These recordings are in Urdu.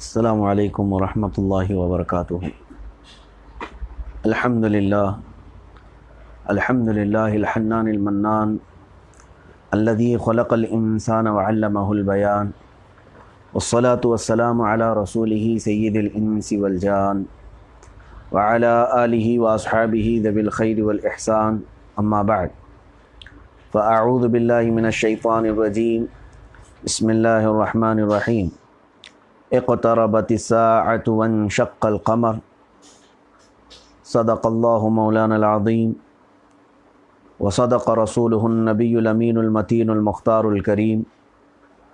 السلام علیکم ورحمۃ اللہ وبرکاتہ۔ الحمدللہ الحنان المنان الذي خلق الانسان وعلمه البیان والصلاة والسلام علی رسولہ سید الانس والجان وعلی آلہ واصحابہ ذوی الخیر والاحسان، اما بعد فاعوذ باللہ من الشیطان الرجیم، بسم اللہ الرحمن الرحیم۔ اقتربت الساعة وانشق القمر، صدق اللہ مولانا العظیم وصدق رسولہ النبی الامین المتین المختار الکریم،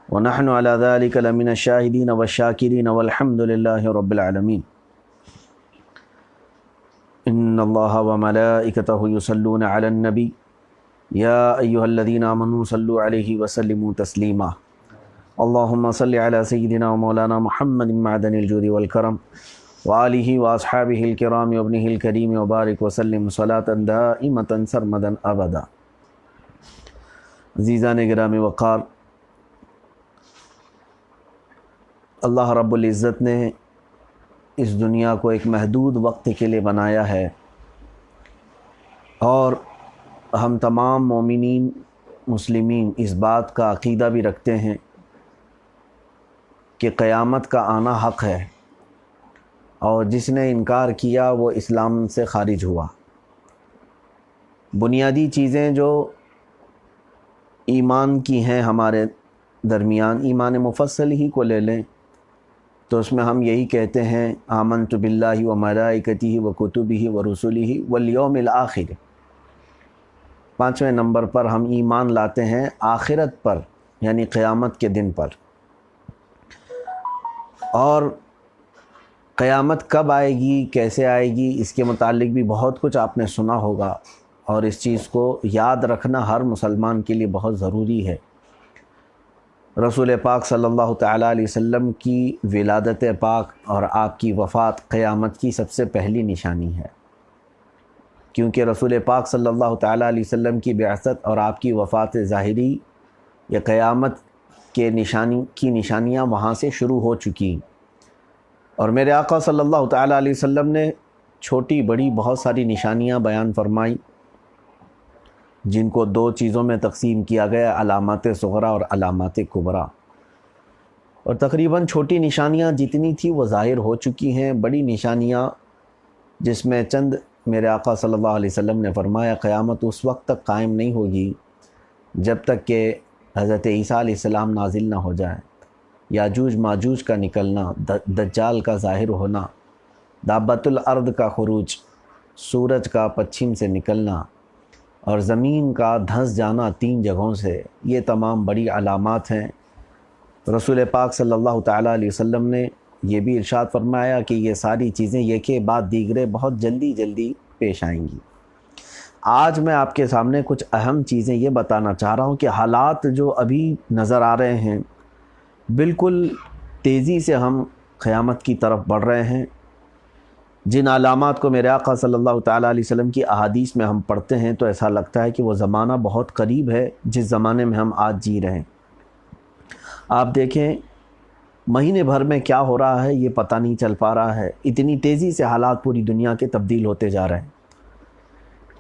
ونحن على ذلك لمن الشاہدین والشاکرین والحمد للہ رب العالمین۔ ان اللہ وملائکتہ یصلون علی النبی یا ایہا الذین آمنوا صلوا علیہ وسلموا تسلیما۔ اللہم صلی علی سیدنا و مولانا محمد معدن الجود والکرم وآلہ واصحابہ الکرام وابنہ الکریم وبارک وسلم صلاة دائمۃ سرمدا ابدا۔ عزیزان گرامی وقار، اللہ رب العزت نے اس دنیا کو ایک محدود وقت کے لیے بنایا ہے، اور ہم تمام مومنین مسلمین اس بات کا عقیدہ بھی رکھتے ہیں کہ قیامت کا آنا حق ہے، اور جس نے انکار کیا وہ اسلام سے خارج ہوا۔ بنیادی چیزیں جو ایمان کی ہیں ہمارے درمیان، ایمان مفصل ہی کو لے لیں تو اس میں ہم یہی کہتے ہیں آمنت باللہ و ملائکتہ و کتبہ و رسلہ والیوم الآخر۔ پانچویں نمبر پر ہم ایمان لاتے ہیں آخرت پر، یعنی قیامت کے دن پر۔ اور قیامت کب آئے گی، کیسے آئے گی، اس کے متعلق بھی بہت کچھ آپ نے سنا ہوگا، اور اس چیز کو یاد رکھنا ہر مسلمان کے لیے بہت ضروری ہے۔ رسول پاک صلی اللہ تعالیٰ علیہ وسلم کی ولادت پاک اور آپ کی وفات قیامت کی سب سے پہلی نشانی ہے، کیونکہ رسول پاک صلی اللہ تعالیٰ علیہ وسلم کی بعثت اور آپ کی وفات ظاہری یہ قیامت کے نشانیاں وہاں سے شروع ہو چکی، اور میرے آقا صلی اللہ تعالیٰ علیہ وسلم نے چھوٹی بڑی بہت ساری نشانیاں بیان فرمائی، جن کو دو چیزوں میں تقسیم کیا گیا، علامات صغریٰ اور علامات کبریٰ۔ اور تقریباً چھوٹی نشانیاں جتنی تھی وہ ظاہر ہو چکی ہیں، بڑی نشانیاں جس میں چند میرے آقا صلی اللہ علیہ وسلم نے فرمایا قیامت اس وقت تک قائم نہیں ہوگی جب تک کہ حضرت عیسیٰ علیہ السلام نازل نہ ہو جائے، یاجوج ماجوج کا نکلنا، دجال کا ظاہر ہونا، دابۃ الارض کا خروج، سورج کا پچھم سے نکلنا، اور زمین کا دھنس جانا 3 جگہوں سے، یہ تمام بڑی علامات ہیں۔ رسول پاک صلی اللہ تعالیٰ علیہ وسلم نے یہ بھی ارشاد فرمایا کہ یہ ساری چیزیں ایک بعد دیگرے بہت جلدی پیش آئیں گی۔ آج میں آپ کے سامنے کچھ اہم چیزیں یہ بتانا چاہ رہا ہوں کہ حالات جو ابھی نظر آ رہے ہیں، بالکل تیزی سے ہم قیامت کی طرف بڑھ رہے ہیں۔ جن علامات کو میرے آقا صلی اللہ تعالیٰ علیہ وسلم کی احادیث میں ہم پڑھتے ہیں تو ایسا لگتا ہے کہ وہ زمانہ بہت قریب ہے جس زمانے میں ہم آج جی رہے ہیں۔ آپ دیکھیں مہینے بھر میں کیا ہو رہا ہے یہ پتہ نہیں چل پا رہا ہے، اتنی تیزی سے حالات پوری دنیا کے تبدیل ہوتے جا رہے ہیں۔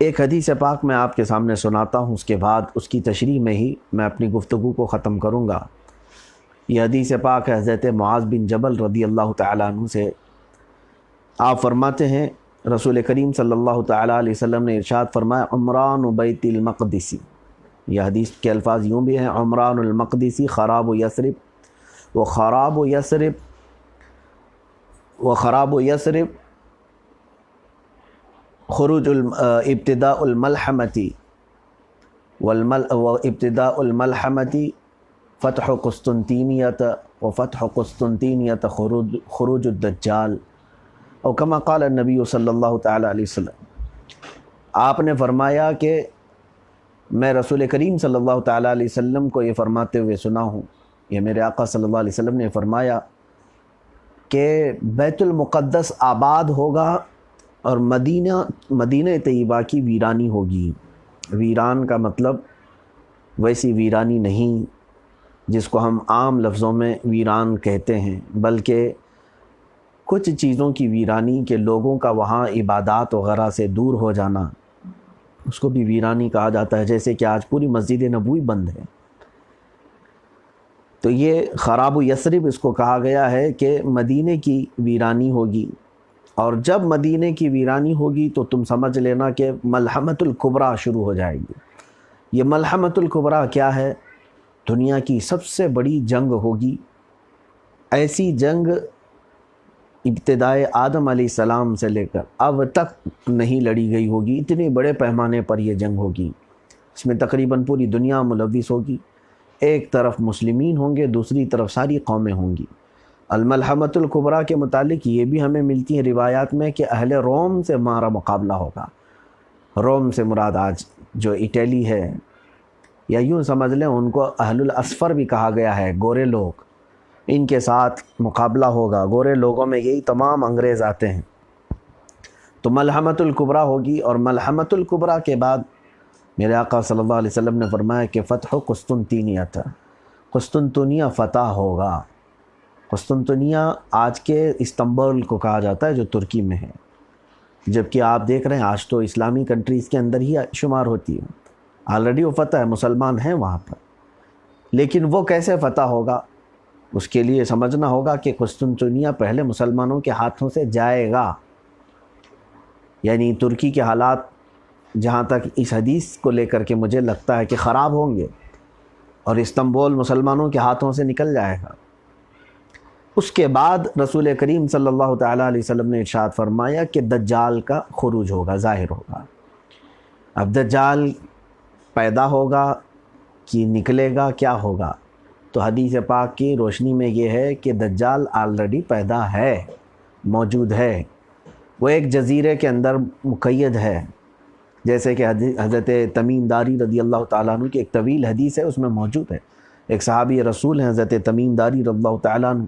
ایک حدیث پاک میں آپ کے سامنے سناتا ہوں، اس کے بعد اس کی تشریح میں ہی میں اپنی گفتگو کو ختم کروں گا۔ یہ حدیث پاک حضرت معاذ بن جبل رضی اللہ تعالیٰ عنہ سے، آپ فرماتے ہیں رسول کریم صلی اللہ تعالیٰ علیہ وسلم نے ارشاد فرمایا عمران بیت المقدس، یہ حدیث کے الفاظ یوں بھی ہیں عمران المقدسی خراب یثرب وخراب یثرب خروج ابتداء الملحمتی ابتداء الملحمتی فتح قسطنطینیت وفتح قسطنطینیت خروج الدجال، او کما قال النبی صلی اللہ تعالیٰ علیہ وسلم۔ آپ نے فرمایا کہ میں رسول کریم صلی اللہ تعالیٰ علیہ وسلم کو یہ فرماتے ہوئے سنا ہوں، یہ میرے آقا صلی اللہ علیہ وسلم نے فرمایا کہ بیت المقدس آباد ہوگا اور مدینہ طیبہ کی ویرانی ہوگی۔ ویران کا مطلب ویسی ویرانی نہیں جس کو ہم عام لفظوں میں ویران کہتے ہیں، بلکہ کچھ چیزوں کی ویرانی کے لوگوں کا وہاں عبادات وغیرہ سے دور ہو جانا، اس کو بھی ویرانی کہا جاتا ہے، جیسے کہ آج پوری مسجد نبوی بند ہے۔ تو یہ خراب و یثرب اس کو کہا گیا ہے کہ مدینے کی ویرانی ہوگی، اور جب مدینے کی ویرانی ہوگی تو تم سمجھ لینا کہ ملحمۃ الکبریٰ شروع ہو جائے گی۔ یہ ملحمۃ الکبریٰ کیا ہے؟ دنیا کی سب سے بڑی جنگ ہوگی، ایسی جنگ ابتدائے آدم علیہ السلام سے لے کر اب تک نہیں لڑی گئی ہوگی، اتنے بڑے پیمانے پر یہ جنگ ہوگی۔ اس میں تقریباً پوری دنیا ملوث ہوگی، ایک طرف مسلمین ہوں گے، دوسری طرف ساری قومیں ہوں گی۔ الملحمۃ الکبریٰ کے متعلق یہ بھی ہمیں ملتی ہیں روایات میں کہ اہل روم سے ہمارا مقابلہ ہوگا۔ روم سے مراد آج جو اٹلی ہے، یا یوں سمجھ لیں ان کو اہل الاسفر بھی کہا گیا ہے، گورے لوگ، ان کے ساتھ مقابلہ ہوگا۔ گورے لوگوں میں یہی تمام انگریز آتے ہیں۔ تو ملحمۃ الکبریٰ ہوگی، اور ملحمۃ الکبریٰ کے بعد میرے آقا صلی اللہ علیہ وسلم نے فرمایا کہ فتح قسطنطینیہ تھا، قسطنطنیہ فتح ہوگا۔ قسطنطنیہ آج کے استنبول کو کہا جاتا ہے جو ترکی میں ہے، جبکہ آپ دیکھ رہے ہیں آج تو اسلامی کنٹریز کے اندر ہی شمار ہوتی ہے، آلریڈی وہ فتح ہے، مسلمان ہیں وہاں پر۔ لیکن وہ کیسے فتح ہوگا؟ اس کے لیے سمجھنا ہوگا کہ قسطنطنیہ پہلے مسلمانوں کے ہاتھوں سے جائے گا، یعنی ترکی کے حالات جہاں تک اس حدیث کو لے کر کے مجھے لگتا ہے کہ خراب ہوں گے، اور استنبول مسلمانوں کے ہاتھوں سے نکل جائے گا۔ اس کے بعد رسول کریم صلی اللہ تعالیٰ علیہ وسلم نے ارشاد فرمایا کہ دجال کا خروج ہوگا، ظاہر ہوگا۔ اب دجال پیدا ہوگا کہ نکلے گا، کیا ہوگا؟ تو حدیث پاک کی روشنی میں یہ ہے کہ دجال آلریڈی پیدا ہے، موجود ہے، وہ ایک جزیرے کے اندر مقید ہے، جیسے کہ حضرت تمیم داری رضی اللہ تعالیٰ عنہ کی ایک طویل حدیث ہے، اس میں موجود ہے۔ ایک صحابی رسول ہیں حضرت تمیم داری رضی اللہ تعالیٰ عنہ،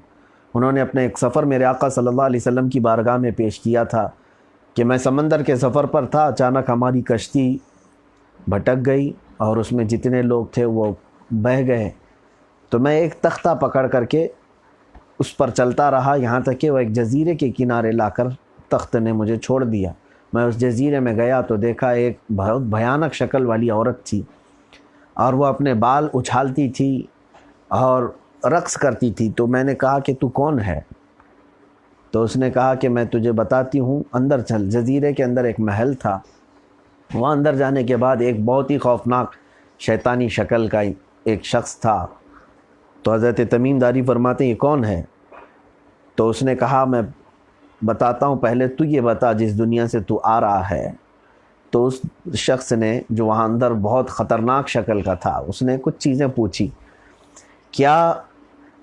انہوں نے اپنے ایک سفر میرے آقا صلی اللہ علیہ وسلم کی بارگاہ میں پیش کیا تھا کہ میں سمندر کے سفر پر تھا، اچانک ہماری کشتی بھٹک گئی اور اس میں جتنے لوگ تھے وہ بہہ گئے، تو میں ایک تختہ پکڑ کر کے اس پر چلتا رہا، یہاں تک کہ وہ ایک جزیرے کے کنارے لا کر تخت نے مجھے چھوڑ دیا۔ میں اس جزیرے میں گیا تو دیکھا ایک بہت بھیانک شکل والی عورت تھی، اور وہ اپنے بال اچھالتی تھی اور رقص کرتی تھی۔ تو میں نے کہا کہ تو کون ہے؟ تو اس نے کہا کہ میں تجھے بتاتی ہوں، اندر چل۔ جزیرے کے اندر ایک محل تھا، وہاں اندر جانے کے بعد ایک بہت ہی خوفناک شیطانی شکل کا ایک شخص تھا۔ تو حضرت تمیم داری فرماتے ہیں یہ کون ہے؟ تو اس نے کہا میں بتاتا ہوں، پہلے تو یہ بتا جس دنیا سے تو آ رہا ہے۔ تو اس شخص نے جو وہاں اندر بہت خطرناک شکل کا تھا، اس نے کچھ چیزیں پوچھی، کیا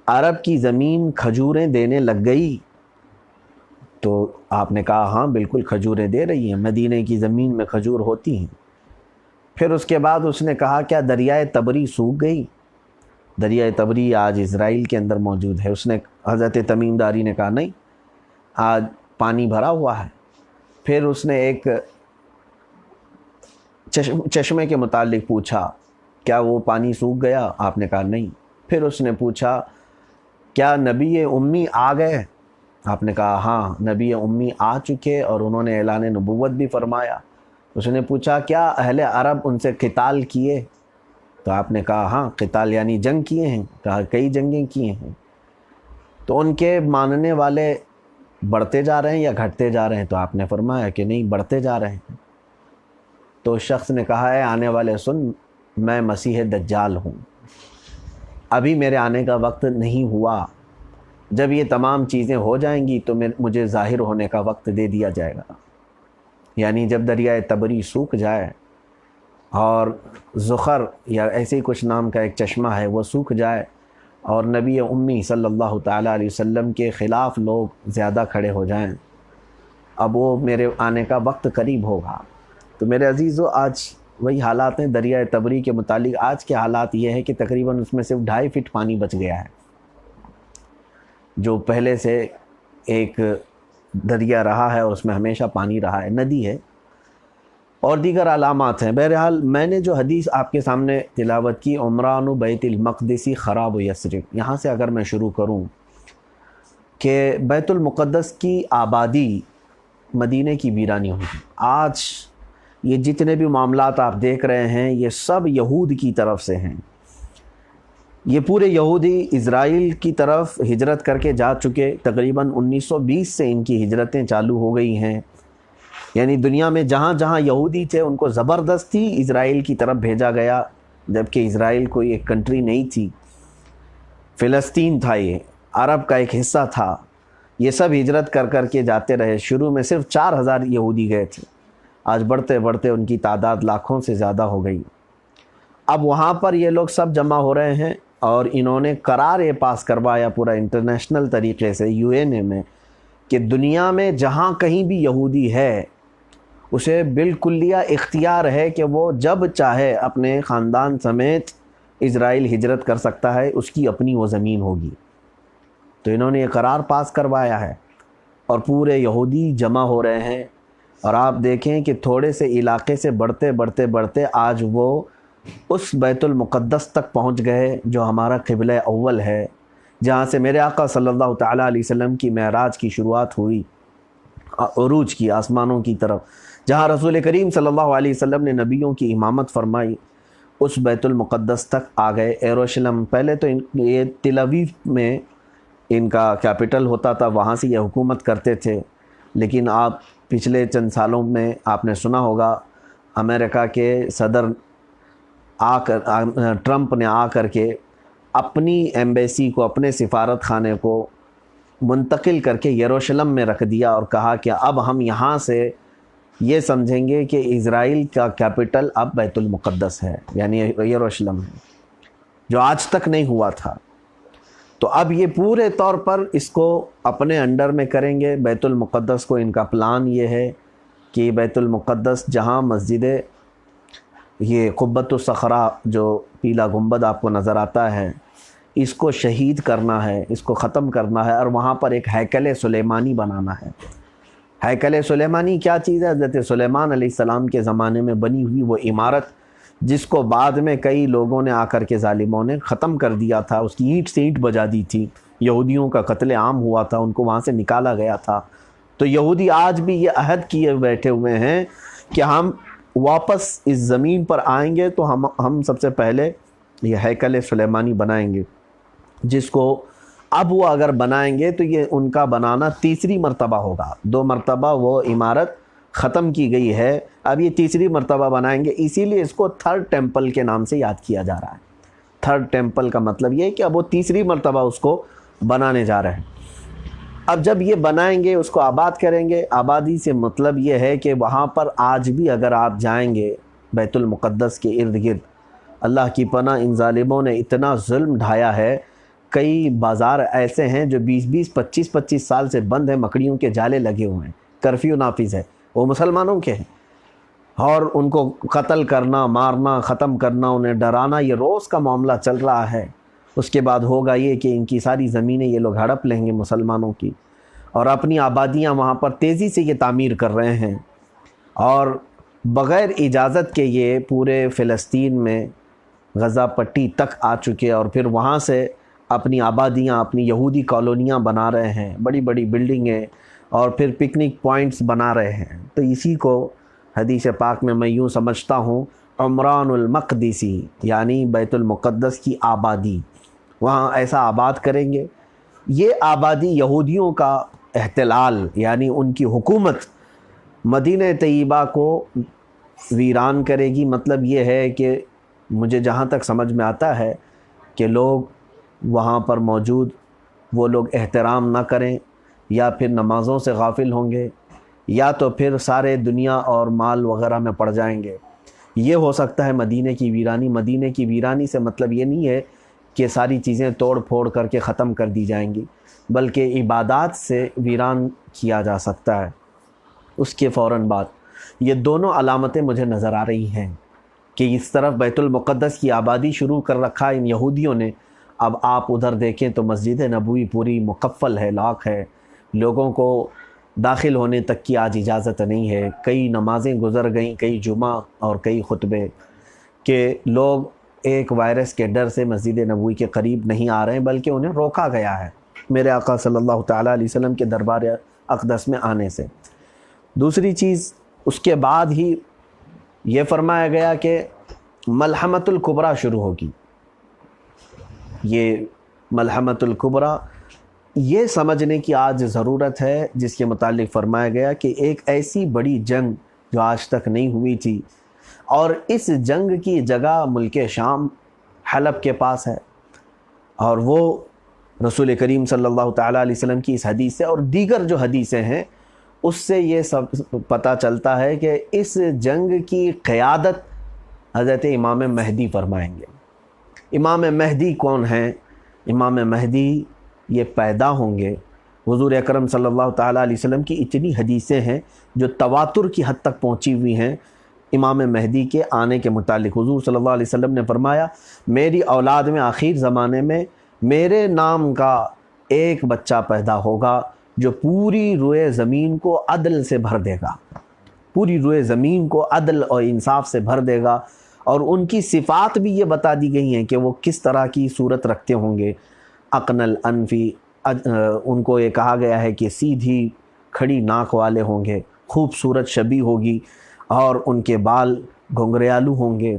عرب کی زمین کھجوریں دینے لگ گئی؟ تو آپ نے کہا ہاں بالکل کھجوریں دے رہی ہیں، مدینے کی زمین میں کھجور ہوتی ہیں۔ پھر اس کے بعد اس نے کہا کیا دریائے تبری سوکھ گئی؟ دریائے تبری آج اسرائیل کے اندر موجود ہے۔ اس نے حضرت تمیم داری نے کہا نہیں، آج پانی بھرا ہوا ہے۔ پھر اس نے ایک چشمے کے متعلق پوچھا، کیا وہ پانی سوکھ گیا؟ آپ نے کہا نہیں۔ پھر اس نے پوچھا کیا نبی امی آ گئے؟ آپ نے کہا ہاں نبی امی آ چکے اور انہوں نے اعلان نبوت بھی فرمایا۔ اس نے پوچھا کیا اہل عرب ان سے قتال کیے؟ تو آپ نے کہا ہاں قتال یعنی جنگ کیے ہیں، کہا کئی جنگیں کیے ہیں۔ تو ان کے ماننے والے بڑھتے جا رہے ہیں یا گھٹتے جا رہے ہیں؟ تو آپ نے فرمایا کہ نہیں بڑھتے جا رہے ہیں۔ تو اس شخص نے کہا ہے آنے والے سن، میں مسیح دجال ہوں، ابھی میرے آنے کا وقت نہیں ہوا، جب یہ تمام چیزیں ہو جائیں گی تو مجھے ظاہر ہونے کا وقت دے دیا جائے گا۔ یعنی جب دریائے تبری سوکھ جائے اور زخر یا ایسے ہی کچھ نام کا ایک چشمہ ہے وہ سوکھ جائے، اور نبی امی صلی اللہ تعالیٰ علیہ وسلم کے خلاف لوگ زیادہ کھڑے ہو جائیں، اب وہ میرے آنے کا وقت قریب ہوگا۔ تو میرے عزیزو آج وہی حالات ہیں دریائے تبری کے متعلق۔ آج کے حالات یہ ہے کہ تقریباً اس میں صرف 2.5 فٹ پانی بچ گیا ہے، جو پہلے سے ایک دریا رہا ہے اور اس میں ہمیشہ پانی رہا ہے، ندی ہے، اور دیگر علامات ہیں۔ بہرحال میں نے جو حدیث آپ کے سامنے تلاوت کی، عمران بیت المقدسی خراب و یثرب، یہاں سے اگر میں شروع کروں کہ بیت المقدس کی آبادی مدینہ کی ویرانی ہوئی۔ آج یہ جتنے بھی معاملات آپ دیکھ رہے ہیں یہ سب یہود کی طرف سے ہیں۔ یہ پورے یہودی اسرائیل کی طرف ہجرت کر کے جا چکے، تقریباً 1920 سے ان کی ہجرتیں چالو ہو گئی ہیں۔ یعنی دنیا میں جہاں جہاں یہودی تھے ان کو زبردستی اسرائیل کی طرف بھیجا گیا، جبکہ اسرائیل کوئی ایک کنٹری نہیں تھی، فلسطین تھا، یہ عرب کا ایک حصہ تھا۔ یہ سب ہجرت کر کر کے جاتے رہے۔ شروع میں صرف 4000 یہودی گئے تھے، آج بڑھتے بڑھتے ان کی تعداد لاکھوں سے زیادہ ہو گئی۔ اب وہاں پر یہ لوگ سب جمع ہو رہے ہیں اور انہوں نے قرار یہ پاس کروایا پورا انٹرنیشنل طریقے سے UN میں کہ دنیا میں جہاں کہیں بھی یہودی ہے اسے بالکلیہ اختیار ہے کہ وہ جب چاہے اپنے خاندان سمیت اسرائیل ہجرت کر سکتا ہے، اس کی اپنی وہ زمین ہوگی۔ تو انہوں نے یہ قرار پاس کروایا ہے اور پورے یہودی جمع ہو رہے ہیں، اور آپ دیکھیں کہ تھوڑے سے علاقے سے بڑھتے بڑھتے بڑھتے آج وہ اس بیت المقدس تک پہنچ گئے جو ہمارا قبلہ اول ہے، جہاں سے میرے آقا صلی اللہ تعالیٰ علیہ وسلم کی معراج کی شروعات ہوئی، عروج کی آسمانوں کی طرف، جہاں رسول کریم صلی اللہ علیہ وسلم نے نبیوں کی امامت فرمائی، اس بیت المقدس تک آ گئے۔ یروشلم پہلے تو یہ تل ابیب میں ان کا کیپٹل ہوتا تھا، وہاں سے یہ حکومت کرتے تھے، لیکن آپ پچھلے چند سالوں میں آپ نے سنا ہوگا امریکہ کے صدر ٹرمپ نے آ کر کے اپنی ایمبیسی کو، اپنے سفارت خانے کو منتقل کر کے یروشلم میں رکھ دیا اور کہا کہ اب ہم یہاں سے یہ سمجھیں گے کہ اسرائیل کا کیپٹل اب بیت المقدس ہے، یعنی یروشلم ہے، جو آج تک نہیں ہوا تھا۔ تو اب یہ پورے طور پر اس کو اپنے انڈر میں کریں گے بیت المقدس کو۔ ان کا پلان یہ ہے کہ بیت المقدس جہاں مسجد یہ قبۃ الصخرہ جو پیلا گنبد آپ کو نظر آتا ہے، اس کو شہید کرنا ہے، اس کو ختم کرنا ہے، اور وہاں پر ایک ہیکل سلیمانی بنانا ہے۔ ہیکل سلیمانی کیا چیز ہے؟ حضرت سلیمان علیہ السلام کے زمانے میں بنی ہوئی وہ عمارت جس کو بعد میں کئی لوگوں نے آ کر کے ظالموں نے ختم کر دیا تھا، اس کی اینٹ سے اینٹ بجا دی تھی، یہودیوں کا قتل عام ہوا تھا، ان کو وہاں سے نکالا گیا تھا۔ تو یہودی آج بھی یہ عہد کیے بیٹھے ہوئے ہیں کہ ہم واپس اس زمین پر آئیں گے تو ہم سب سے پہلے یہ ہیکل سلیمانی بنائیں گے، جس کو اب وہ اگر بنائیں گے تو یہ ان کا بنانا تیسری مرتبہ ہوگا۔ 2 مرتبہ وہ عمارت ختم کی گئی ہے، اب یہ تیسری مرتبہ بنائیں گے، اسی لیے اس کو تھرڈ ٹیمپل کے نام سے یاد کیا جا رہا ہے۔ تھرڈ ٹیمپل کا مطلب یہ ہے کہ اب وہ تیسری مرتبہ اس کو بنانے جا رہے ہیں۔ اب جب یہ بنائیں گے، اس کو آباد کریں گے۔ آبادی سے مطلب یہ ہے کہ وہاں پر آج بھی اگر آپ جائیں گے بیت المقدس کے ارد گرد، اللہ کی پناہ ان ظالموں نے اتنا ظلم ڈھایا ہے، کئی بازار ایسے ہیں جو 20 25 سال سے بند ہیں، مکڑیوں کے جالے لگے ہوئے ہیں، کرفیو نافذ ہے، وہ مسلمانوں کے ہیں، اور ان کو قتل کرنا، مارنا، ختم کرنا، انہیں ڈرانا، یہ روز کا معاملہ چل رہا ہے۔ اس کے بعد ہوگا یہ کہ ان کی ساری زمینیں یہ لوگ ہڑپ لیں گے مسلمانوں کی، اور اپنی آبادیاں وہاں پر تیزی سے یہ تعمیر کر رہے ہیں، اور بغیر اجازت کے یہ پورے فلسطین میں غزہ پٹی تک آ چکے، اور پھر وہاں سے اپنی آبادیاں، اپنی یہودی کالونیاں بنا رہے ہیں، بڑی بڑی بلڈنگیں، اور پھر پکنک پوائنٹس بنا رہے ہیں۔ تو اسی کو حدیث پاک میں یوں سمجھتا ہوں عمران المقدسی، یعنی بیت المقدس کی آبادی، وہاں ایسا آباد کریں گے۔ یہ آبادی یہودیوں کا احتلال، یعنی ان کی حکومت مدینہ طیبہ کو ویران کرے گی۔ مطلب یہ ہے کہ مجھے جہاں تک سمجھ میں آتا ہے کہ لوگ وہاں پر موجود وہ لوگ احترام نہ کریں، یا پھر نمازوں سے غافل ہوں گے، یا تو پھر سارے دنیا اور مال وغیرہ میں پڑ جائیں گے۔ یہ ہو سکتا ہے مدینہ کی ویرانی۔ مدینہ کی ویرانی سے مطلب یہ نہیں ہے کہ ساری چیزیں توڑ پھوڑ کر کے ختم کر دی جائیں گی، بلکہ عبادات سے ویران کیا جا سکتا ہے۔ اس کے فوراً بعد یہ دونوں علامتیں مجھے نظر آ رہی ہیں کہ اس طرف بیت المقدس کی آبادی شروع کر رکھا ان یہودیوں نے۔ اب آپ ادھر دیکھیں تو مسجد نبوی پوری مقفل ہے، لاک ہے، لوگوں کو داخل ہونے تک کی آج اجازت نہیں ہے۔ کئی نمازیں گزر گئیں، کئی جمعہ اور کئی خطبے، کہ لوگ ایک وائرس کے ڈر سے مسجد نبوی کے قریب نہیں آ رہے ہیں، بلکہ انہیں روکا گیا ہے۔ میرے آقا صلی اللہ تعالیٰ علیہ وسلم کے دربار اقدس میں آنے سے۔ دوسری چیز، اس کے بعد ہی یہ فرمایا گیا کہ ملحمۃ الکبریٰ شروع ہوگی۔ یہ ملحمۃ الکبریٰ یہ سمجھنے کی آج ضرورت ہے، جس کے متعلق فرمایا گیا کہ ایک ایسی بڑی جنگ جو آج تک نہیں ہوئی تھی، اور اس جنگ کی جگہ ملک شام حلب کے پاس ہے، اور وہ رسول کریم صلی اللہ تعالیٰ علیہ وسلم کی اس حدیث سے اور دیگر جو حدیثیں ہیں اس سے یہ سب پتہ چلتا ہے کہ اس جنگ کی قیادت حضرت امام مہدی فرمائیں گے۔ امام مہدی کون ہیں؟ امام مہدی یہ پیدا ہوں گے، حضور اکرم صلی اللہ تعالیٰ علیہ وسلم کی اتنی حدیثیں ہیں جو تواتر کی حد تک پہنچی ہوئی ہیں امام مہدی کے آنے کے متعلق۔ حضور صلی اللہ علیہ وسلم نے فرمایا، میری اولاد میں آخر زمانے میں میرے نام کا ایک بچہ پیدا ہوگا جو پوری روئے زمین کو عدل سے بھر دے گا، پوری روئے زمین کو عدل اور انصاف سے بھر دے گا، اور ان کی صفات بھی یہ بتا دی گئی ہیں کہ وہ کس طرح کی صورت رکھتے ہوں گے۔ اقن الانفی، ان کو یہ کہا گیا ہے کہ سیدھی کھڑی ناک والے ہوں گے، خوبصورت شبی ہوگی، اور ان کے بال گھنگریالو ہوں گے،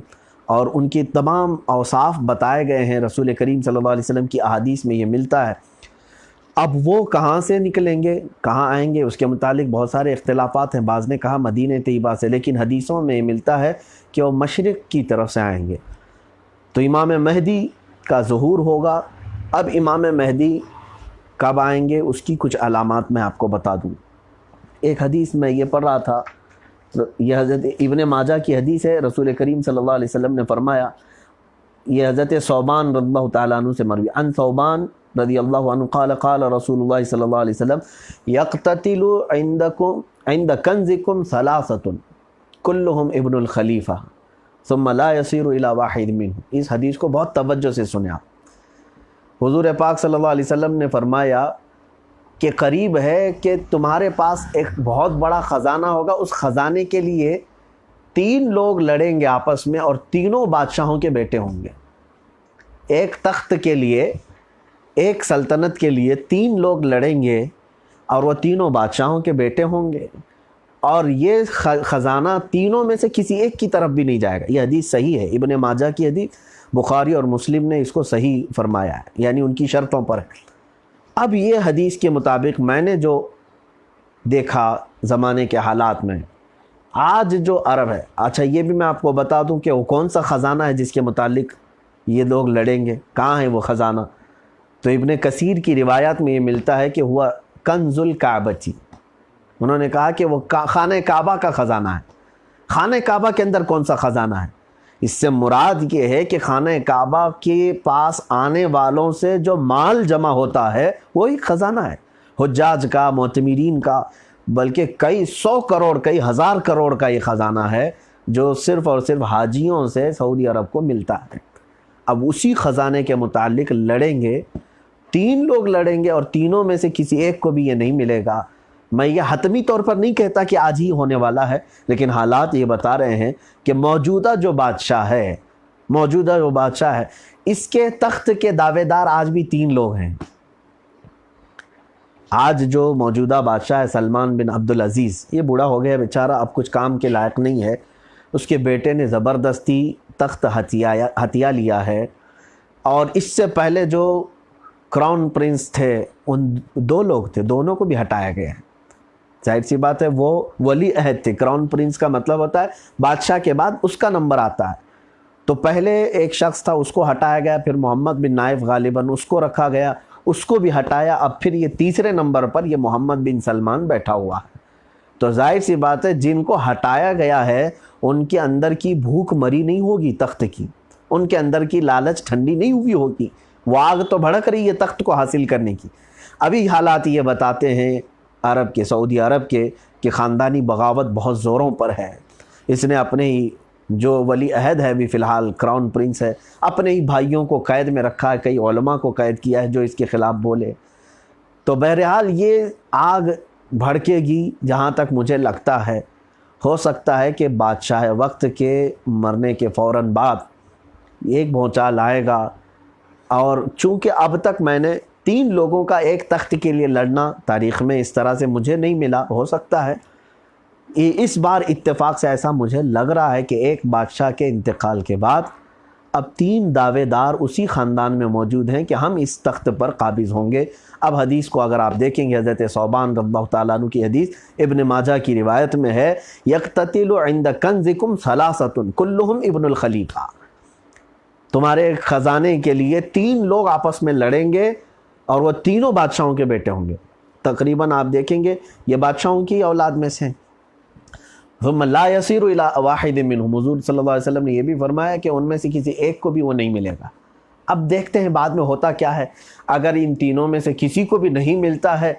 اور ان کی تمام اوصاف بتائے گئے ہیں رسول کریم صلی اللہ علیہ وسلم کی احادیث میں یہ ملتا ہے۔ اب وہ کہاں سے نکلیں گے، کہاں آئیں گے، اس کے متعلق بہت سارے اختلافات ہیں۔ بعض نے کہا مدینہ طیبہ سے، لیکن حدیثوں میں یہ ملتا ہے کہ وہ مشرق کی طرف سے آئیں گے۔ تو امام مہدی کا ظہور ہوگا۔ اب امام مہدی کب آئیں گے اس کی کچھ علامات میں آپ کو بتا دوں۔ ایک حدیث میں یہ پڑھ رہا تھا، یہ حضرت ابن ماجہ کی حدیث ہے، رسول کریم صلی اللہ علیہ وسلم نے فرمایا، یہ حضرت ثوبان رضی اللہ تعالیٰ عنہ سے مروی، ان ثوبان رضی اللہ عنہ قال قال رسول اللہ صلی اللہ علیہ وسلم یقتتل عند کنزکم ثلاثۃ کلہم ابن الخلیفہ ثم لا یصیر الی واحد منہ۔ اس حدیث کو بہت توجہ سے سنیں آپ۔ حضور پاک صلی اللہ علیہ وسلم نے فرمایا کہ قریب ہے کہ تمہارے پاس ایک بہت بڑا خزانہ ہوگا، اس خزانے کے لیے 3 لوگ لڑیں گے آپس میں، اور تینوں بادشاہوں کے بیٹے ہوں گے۔ ایک تخت کے لیے، ایک سلطنت کے لیے 3 لوگ لڑیں گے، اور وہ تینوں بادشاہوں کے بیٹے ہوں گے، اور یہ خزانہ تینوں میں سے کسی ایک کی طرف بھی نہیں جائے گا۔ یہ حدیث صحیح ہے، ابن ماجہ کی حدیث، بخاری اور مسلم نے اس کو صحیح فرمایا ہے، یعنی ان کی شرطوں پر ہے۔ اب یہ حدیث کے مطابق میں نے جو دیکھا زمانے کے حالات میں، آج جو عرب ہے، اچھا یہ بھی میں آپ کو بتا دوں کہ وہ کون سا خزانہ ہے جس کے متعلق یہ لوگ لڑیں گے، کہاں ہے وہ خزانہ؟ تو ابن کثیر کی روایات میں یہ ملتا ہے کہ ہوا کنز الکعبۃ، انہوں نے کہا کہ وہ خانہ کعبہ کا خزانہ ہے۔ خانہ کعبہ کے اندر کون سا خزانہ ہے؟ اس سے مراد یہ ہے کہ خانہ کعبہ کے پاس آنے والوں سے جو مال جمع ہوتا ہے وہی خزانہ ہے، حجاج کا، معتمرین کا، بلکہ کئی 100 کروڑ، کئی 1000 کروڑ کا یہ خزانہ ہے جو صرف اور صرف حاجیوں سے سعودی عرب کو ملتا ہے۔ اب اسی خزانے کے متعلق لڑیں گے، 3 لوگ لڑیں گے، اور تینوں میں سے کسی ایک کو بھی یہ نہیں ملے گا۔ میں یہ حتمی طور پر نہیں کہتا کہ آج ہی ہونے والا ہے، لیکن حالات یہ بتا رہے ہیں کہ موجودہ جو بادشاہ ہے، اس کے تخت کے دعوے دار آج بھی 3 لوگ ہیں۔ آج جو موجودہ بادشاہ ہے سلمان بن عبدالعزیز، یہ بوڑھا ہو گیا بیچارہ، اب کچھ کام کے لائق نہیں ہے۔ اس کے بیٹے نے زبردستی تخت ہتھیا لیا ہے، اور اس سے پہلے جو کراؤن پرنس تھے، ان 2 لوگ تھے، دونوں کو بھی ہٹایا گیا ہے۔ ظاہر سی بات ہے وہ ولی عہد تھے۔ کراؤن پرنس کا مطلب ہوتا ہے بادشاہ کے بعد اس کا نمبر آتا ہے، تو پہلے ایک شخص تھا، اس کو ہٹایا گیا، پھر محمد بن نائف غالباً اس کو رکھا گیا، اس کو بھی ہٹایا، اب پھر یہ تیسرے نمبر پر یہ محمد بن سلمان بیٹھا ہوا ہے۔ تو ظاہر سی بات ہے جن کو ہٹایا گیا ہے ان کے اندر کی بھوک مری نہیں ہوگی تخت کی، ان کے اندر کی لالچ ٹھنڈی نہیں ہوئی ہوگی، وہ آگ تو بھڑک رہی ہے تخت کو حاصل کرنے کی۔ ابھی حالات یہ بتاتے ہیں عرب کے، سعودی عرب کے، کہ خاندانی بغاوت بہت زوروں پر ہے۔ اس نے اپنے ہی جو ولی عہد ہے بھی فی الحال کراؤن پرنس ہے، اپنے ہی بھائیوں کو قید میں رکھا ہے، کئی علماء کو قید کیا ہے جو اس کے خلاف بولے۔ تو بہرحال یہ آگ بھڑکے گی، جہاں تک مجھے لگتا ہے ہو سکتا ہے کہ بادشاہ وقت کے مرنے کے فوراً بعد ایک بھونچال آئے گا، اور چونکہ اب تک میں نے 3 لوگوں کا ایک تخت کے لیے لڑنا تاریخ میں اس طرح سے مجھے نہیں ملا، ہو سکتا ہے اس بار اتفاق سے ایسا مجھے لگ رہا ہے کہ ایک بادشاہ کے انتقال کے بعد اب 3 دعوے دار اسی خاندان میں موجود ہیں کہ ہم اس تخت پر قابض ہوں گے۔ اب حدیث کو اگر آپ دیکھیں گے، حضرت ثوبان رضی اللہ تعالیٰ عنہ کی حدیث ابن ماجہ کی روایت میں ہے، یقتتل عند کنزکم ثلاثۃ کلہم ابن الخلیفہ، تمہارے خزانے کے لیے 3 لوگ آپس میں لڑیں گے اور وہ تینوں بادشاہوں کے بیٹے ہوں گے۔ تقریباً آپ دیکھیں گے یہ بادشاہوں کی اولاد میں سے ہیں۔ ثم لا يصير الى واحد منهم، حضور صلی اللہ علیہ وسلم نے یہ بھی فرمایا کہ ان میں سے کسی ایک کو بھی وہ نہیں ملے گا۔ اب دیکھتے ہیں بعد میں ہوتا کیا ہے، اگر ان تینوں میں سے کسی کو بھی نہیں ملتا ہے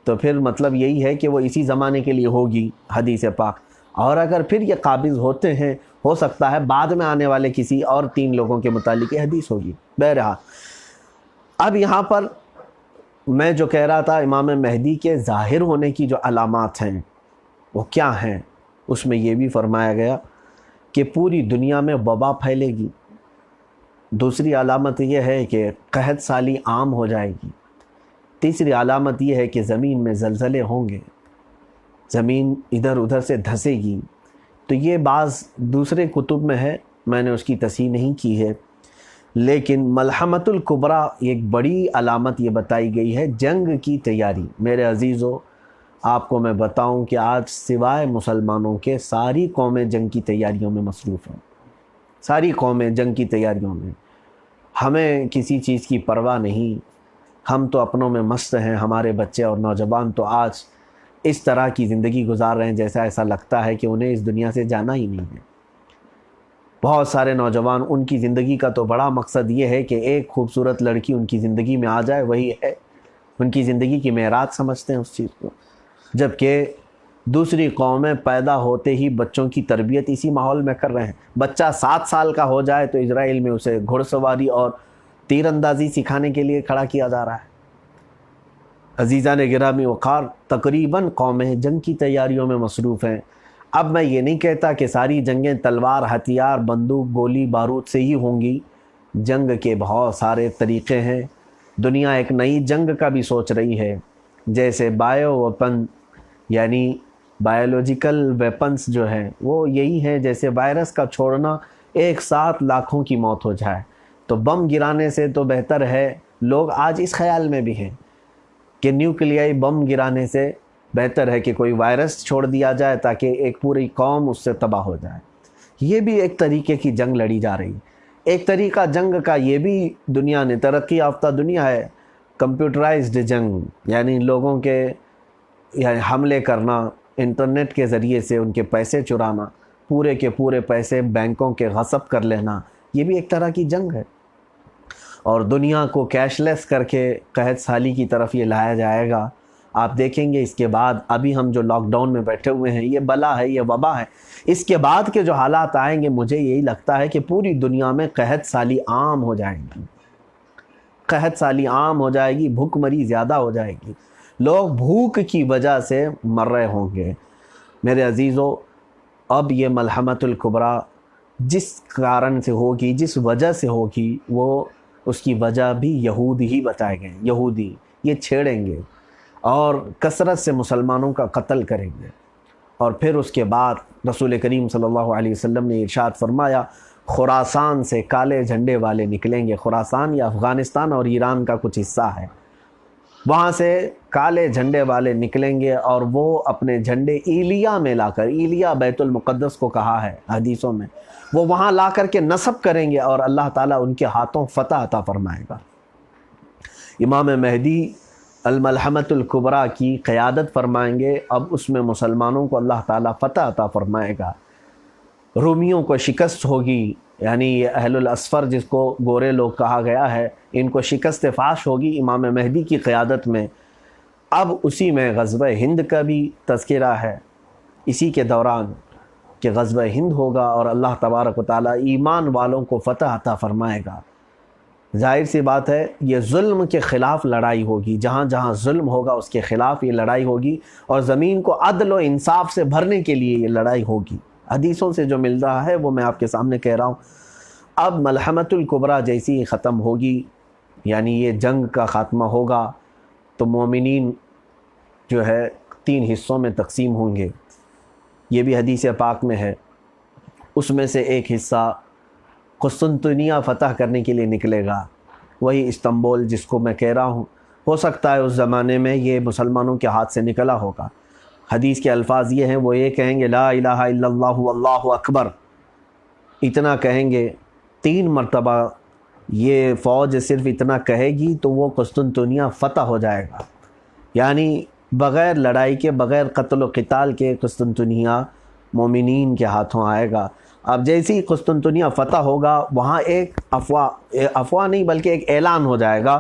تو پھر مطلب یہی ہے کہ وہ اسی زمانے کے لیے ہوگی حدیث پاک، اور اگر پھر یہ قابض ہوتے ہیں ہو سکتا ہے بعد میں آنے والے کسی اور 3 لوگوں کے متعلق یہ حدیث ہوگی۔ بہرحال اب یہاں پر میں جو کہہ رہا تھا امام مہدی کے ظاہر ہونے کی جو علامات ہیں وہ کیا ہیں، اس میں یہ بھی فرمایا گیا کہ پوری دنیا میں وبا پھیلے گی۔ دوسری علامت یہ ہے کہ قحط سالی عام ہو جائے گی۔ تیسری علامت یہ ہے کہ زمین میں زلزلے ہوں گے، زمین ادھر ادھر سے دھسے گی۔ تو یہ بعض دوسرے کتب میں ہے، میں نے اس کی تصحیح نہیں کی ہے، لیکن ملحمۃ الکبریٰ ایک بڑی علامت یہ بتائی گئی ہے جنگ کی تیاری۔ میرے عزیزو، آپ کو میں بتاؤں کہ آج سوائے مسلمانوں کے ساری قومیں جنگ کی تیاریوں میں مصروف ہیں، ساری قومیں جنگ کی تیاریوں میں۔ ہمیں کسی چیز کی پرواہ نہیں، ہم تو اپنوں میں مست ہیں۔ ہمارے بچے اور نوجوان تو آج اس طرح کی زندگی گزار رہے ہیں جیسا ایسا لگتا ہے کہ انہیں اس دنیا سے جانا ہی نہیں ہے۔ بہت سارے نوجوان، ان کی زندگی کا تو بڑا مقصد یہ ہے کہ ایک خوبصورت لڑکی ان کی زندگی میں آ جائے، وہی ہے ان کی زندگی کی معراج سمجھتے ہیں اس چیز کو، جبکہ دوسری قومیں پیدا ہوتے ہی بچوں کی تربیت اسی ماحول میں کر رہے ہیں۔ بچہ 7 سال کا ہو جائے تو اسرائیل میں اسے گھڑ سواری اور تیر اندازی سکھانے کے لیے کھڑا کیا جا رہا ہے۔ عزیزان گرامی وقار، تقریباً قومیں جنگ کی تیاریوں میں مصروف ہیں۔ اب میں یہ نہیں کہتا کہ ساری جنگیں تلوار، ہتھیار، بندوق، گولی بارود سے ہی ہوں گی۔ جنگ کے بہت سارے طریقے ہیں۔ دنیا ایک نئی جنگ کا بھی سوچ رہی ہے، جیسے بایو ویپن، یعنی بایولوجیکل ویپنز جو ہیں وہ یہی ہیں جیسے وائرس کا چھوڑنا ایک ساتھ لاکھوں کی موت ہو جائے، تو بم گرانے سے تو بہتر ہے، لوگ آج اس خیال میں بھی ہیں کہ نیوکلیائی بم گرانے سے بہتر ہے کہ کوئی وائرس چھوڑ دیا جائے تاکہ ایک پوری قوم اس سے تباہ ہو جائے۔ یہ بھی ایک طریقے کی جنگ لڑی جا رہی ہے۔ ایک طریقہ جنگ کا یہ بھی دنیا نے، ترقی یافتہ دنیا ہے، کمپیوٹرائزڈ جنگ، یعنی لوگوں کے حملے کرنا، انٹرنیٹ کے ذریعے سے ان کے پیسے چرانا، پورے کے پورے پیسے بینکوں کے غصب کر لینا، یہ بھی ایک طرح کی جنگ ہے۔ اور دنیا کو کیش لیس کر کے قحط سالی کی طرف یہ لایا جائے گا۔ آپ دیکھیں گے اس کے بعد ابھی ہم جو لاک ڈاؤن میں بیٹھے ہوئے ہیں، یہ بلا ہے، یہ وبا ہے۔ اس کے بعد کے جو حالات آئیں گے، مجھے یہی لگتا ہے کہ پوری دنیا میں قحط سالی عام ہو جائے گی، قحط سالی عام ہو جائے گی، بھوک مری زیادہ ہو جائے گی، لوگ بھوک کی وجہ سے مر رہے ہوں گے۔ میرے عزیزو، اب یہ ملحمۃ الکبریٰ جس کارن سے ہوگی، جس وجہ سے ہوگی، وہ اس کی وجہ بھی یہود ہی بتائے گئے۔ یہودی یہ چھیڑیں گے اور کثرت سے مسلمانوں کا قتل کریں گے، اور پھر اس کے بعد رسول کریم صلی اللہ علیہ وسلم نے ارشاد فرمایا، خراسان سے کالے جھنڈے والے نکلیں گے۔ خراسان یا افغانستان اور ایران کا کچھ حصہ ہے، وہاں سے کالے جھنڈے والے نکلیں گے، اور وہ اپنے جھنڈے ایلیا میں لا کر، ایلیا بیت المقدس کو کہا ہے حدیثوں میں، وہ وہاں لا کر کے نصب کریں گے، اور اللہ تعالیٰ ان کے ہاتھوں فتح عطا فرمائے گا۔ امام مہدی الملحمۃ الکبریٰ کی قیادت فرمائیں گے، اب اس میں مسلمانوں کو اللہ تعالیٰ فتح عطا فرمائے گا، رومیوں کو شکست ہوگی، یعنی یہ اہل الاسفر جس کو گورے لوگ کہا گیا ہے، ان کو شکست فاش ہوگی امام مہدی کی قیادت میں۔ اب اسی میں غزوہ ہند کا بھی تذکرہ ہے، اسی کے دوران کہ غزوہ ہند ہوگا اور اللہ تبارک و تعالیٰ ایمان والوں کو فتح عطا فرمائے گا۔ ظاہر سی بات ہے، یہ ظلم کے خلاف لڑائی ہوگی، جہاں جہاں ظلم ہوگا اس کے خلاف یہ لڑائی ہوگی، اور زمین کو عدل و انصاف سے بھرنے کے لیے یہ لڑائی ہوگی۔ حدیثوں سے جو مل رہا ہے وہ میں آپ کے سامنے کہہ رہا ہوں۔ اب ملحمۃ الکبریٰ جیسی ہی ختم ہوگی یعنی یہ جنگ کا خاتمہ ہوگا تو مومنین جو ہے 3 حصوں میں تقسیم ہوں گے، یہ بھی حدیث پاک میں ہے۔ اس میں سے ایک حصہ قسطنطنیہ فتح کرنے کے لیے نکلے گا، وہی استنبول جس کو میں کہہ رہا ہوں۔ ہو سکتا ہے اس زمانے میں یہ مسلمانوں کے ہاتھ سے نکلا ہوگا۔ حدیث کے الفاظ یہ ہیں، وہ یہ کہیں گے لا الہ الا اللہ واللہ اکبر، اتنا کہیں گے 3 مرتبہ۔ یہ فوج صرف اتنا کہے گی تو وہ قسطنطنیہ فتح ہو جائے گا، یعنی بغیر لڑائی کے، بغیر قتل و قتال کے قسطنطنیہ مومنین کے ہاتھوں آئے گا۔ اب جیسے ہی قسطنطنیہ فتح ہوگا، وہاں ایک افواہ نہیں بلکہ ایک اعلان ہو جائے گا،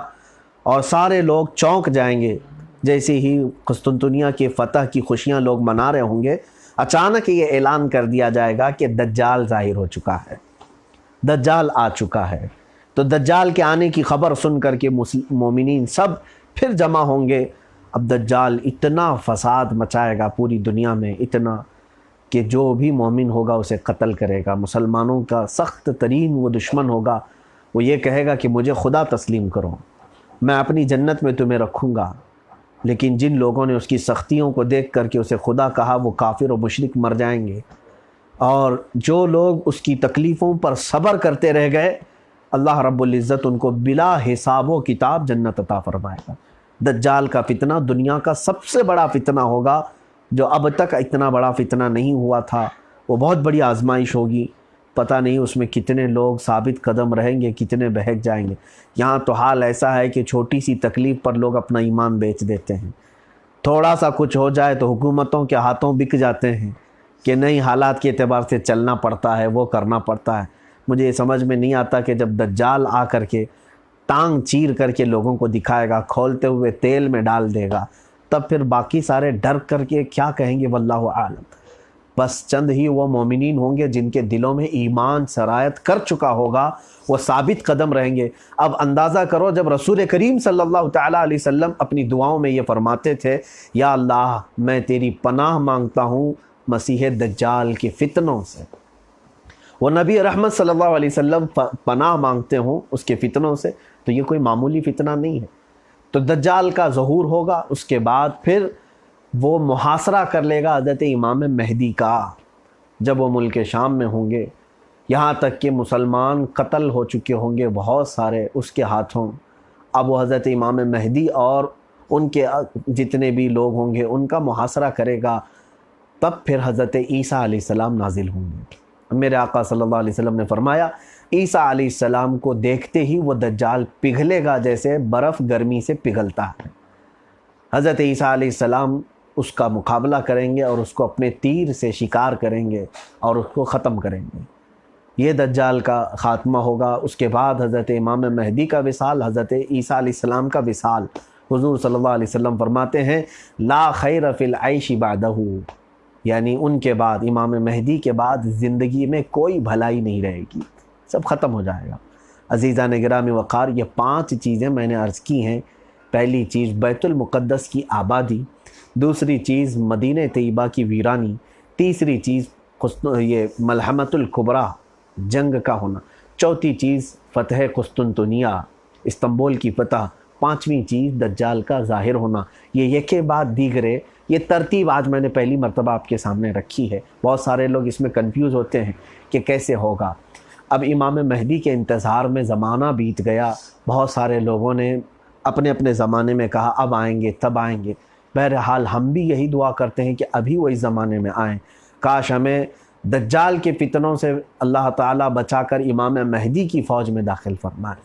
اور سارے لوگ چونک جائیں گے۔ جیسے ہی قسطنطنیہ کے فتح کی خوشیاں لوگ منا رہے ہوں گے، اچانک یہ اعلان کر دیا جائے گا کہ دجال ظاہر ہو چکا ہے، دجال آ چکا ہے۔ تو دجال کے آنے کی خبر سن کر کے مومنین سب پھر جمع ہوں گے۔ اب دجال اتنا فساد مچائے گا پوری دنیا میں، اتنا کہ جو بھی مومن ہوگا اسے قتل کرے گا۔ مسلمانوں کا سخت ترین وہ دشمن ہوگا، وہ یہ کہے گا کہ مجھے خدا تسلیم کرو، میں اپنی جنت میں تمہیں رکھوں گا۔ لیکن جن لوگوں نے اس کی سختیوں کو دیکھ کر کے اسے خدا کہا، وہ کافر و مشرک مر جائیں گے، اور جو لوگ اس کی تکلیفوں پر صبر کرتے رہ گئے، اللہ رب العزت ان کو بلا حساب و کتاب جنت عطا فرمائے گا۔ دجال کا فتنہ دنیا کا سب سے بڑا فتنہ ہوگا، جو اب تک اتنا بڑا فتنہ نہیں ہوا تھا۔ وہ بہت بڑی آزمائش ہوگی، پتہ نہیں اس میں کتنے لوگ ثابت قدم رہیں گے، کتنے بہک جائیں گے۔ یہاں تو حال ایسا ہے کہ چھوٹی سی تکلیف پر لوگ اپنا ایمان بیچ دیتے ہیں، تھوڑا سا کچھ ہو جائے تو حکومتوں کے ہاتھوں بک جاتے ہیں کہ نہیں، حالات کے اعتبار سے چلنا پڑتا ہے، وہ کرنا پڑتا ہے۔ مجھے یہ سمجھ میں نہیں آتا کہ جب دجال آ کر کے ٹانگ چیر کر کے لوگوں کو دکھائے گا، کھولتے ہوئے تیل میں ڈال دے گا، تب پھر باقی سارے ڈر کر کے کیا کہیں گے، واللہ عالم۔ بس چند ہی وہ مومنین ہوں گے جن کے دلوں میں ایمان سرایت کر چکا ہوگا، وہ ثابت قدم رہیں گے۔ اب اندازہ کرو، جب رسول کریم صلی اللہ تعالیٰ علیہ وسلم اپنی دعاؤں میں یہ فرماتے تھے، یا اللہ میں تیری پناہ مانگتا ہوں مسیح دجال کے فتنوں سے، وہ نبی رحمت صلی اللہ علیہ وسلم پناہ مانگتے ہوں اس کے فتنوں سے، تو یہ کوئی معمولی فتنہ نہیں ہے۔ تو دجال کا ظہور ہوگا، اس کے بعد پھر وہ محاصرہ کر لے گا حضرت امام مہدی کا، جب وہ ملک شام میں ہوں گے، یہاں تک کہ مسلمان قتل ہو چکے ہوں گے بہت سارے اس کے ہاتھوں۔ اب وہ حضرت امام مہدی اور ان کے جتنے بھی لوگ ہوں گے ان کا محاصرہ کرے گا، تب پھر حضرت عیسیٰ علیہ السلام نازل ہوں گے۔ میرے آقا صلی اللہ علیہ وسلم نے فرمایا، عیسیٰ علیہ السلام کو دیکھتے ہی وہ دجال پگھلے گا جیسے برف گرمی سے پگھلتا ہے۔ حضرت عیسیٰ علیہ السلام اس کا مقابلہ کریں گے اور اس کو اپنے تیر سے شکار کریں گے اور اس کو ختم کریں گے۔ یہ دجال کا خاتمہ ہوگا۔ اس کے بعد حضرت امام مہدی کا وصال، حضرت عیسیٰ علیہ السلام کا وصال۔ حضور صلی اللہ علیہ وسلم فرماتے ہیں، لا خیر فی العیش بعدہ، یعنی ان کے بعد، امام مہدی کے بعد زندگی میں کوئی بھلائی نہیں رہے گی، سب ختم ہو جائے گا۔ عزیزان گرامی وقار، یہ 5 چیزیں میں نے عرض کی ہیں۔ پہلی چیز بیت المقدس کی آبادی، دوسری چیز مدینہ طیبہ کی ویرانی، تیسری چیز یہ ملحمۃ الکبریٰ جنگ کا ہونا، چوتھی چیز فتح قسطنطنیہ استنبول کی فتح، پانچویں چیز دجال کا ظاہر ہونا۔ یہ ایک کے بعد دیگرے، یہ ترتیب آج میں نے پہلی مرتبہ آپ کے سامنے رکھی ہے۔ بہت سارے لوگ اس میں کنفیوز ہوتے ہیں کہ کیسے ہوگا۔ اب امام مہدی کے انتظار میں زمانہ بیت گیا، بہت سارے لوگوں نے اپنے اپنے زمانے میں کہا اب آئیں گے، تب آئیں گے۔ بہرحال ہم بھی یہی دعا کرتے ہیں کہ ابھی وہ اس زمانے میں آئیں۔ کاش ہمیں دجال کے فتنوں سے اللہ تعالیٰ بچا کر امام مہدی کی فوج میں داخل فرمائے،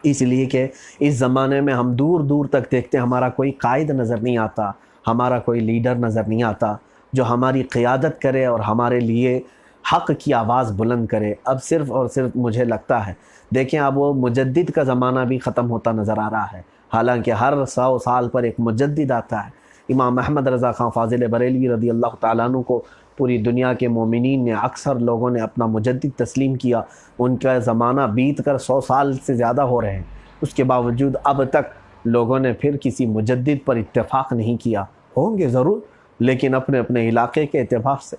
اس لیے کہ اس زمانے میں ہم دور دور تک دیکھتے ہیں، ہمارا کوئی قائد نظر نہیں آتا، ہمارا کوئی لیڈر نظر نہیں آتا جو ہماری قیادت کرے اور ہمارے لیے حق کی آواز بلند کرے۔ اب صرف اور صرف مجھے لگتا ہے، دیکھیں اب وہ مجدد کا زمانہ بھی ختم ہوتا نظر آ رہا ہے، حالانکہ ہر 100 سال پر ایک مجدد آتا ہے۔ امام احمد رضا خان فاضل بریلوی رضی اللہ تعالیٰ عنہ کو پوری دنیا کے مومنین نے، اکثر لوگوں نے اپنا مجدد تسلیم کیا۔ ان کا زمانہ بیت کر 100 سال سے زیادہ ہو رہے ہیں، اس کے باوجود اب تک لوگوں نے پھر کسی مجدد پر اتفاق نہیں کیا۔ ہوں گے ضرور، لیکن اپنے اپنے علاقے کے اعتبار سے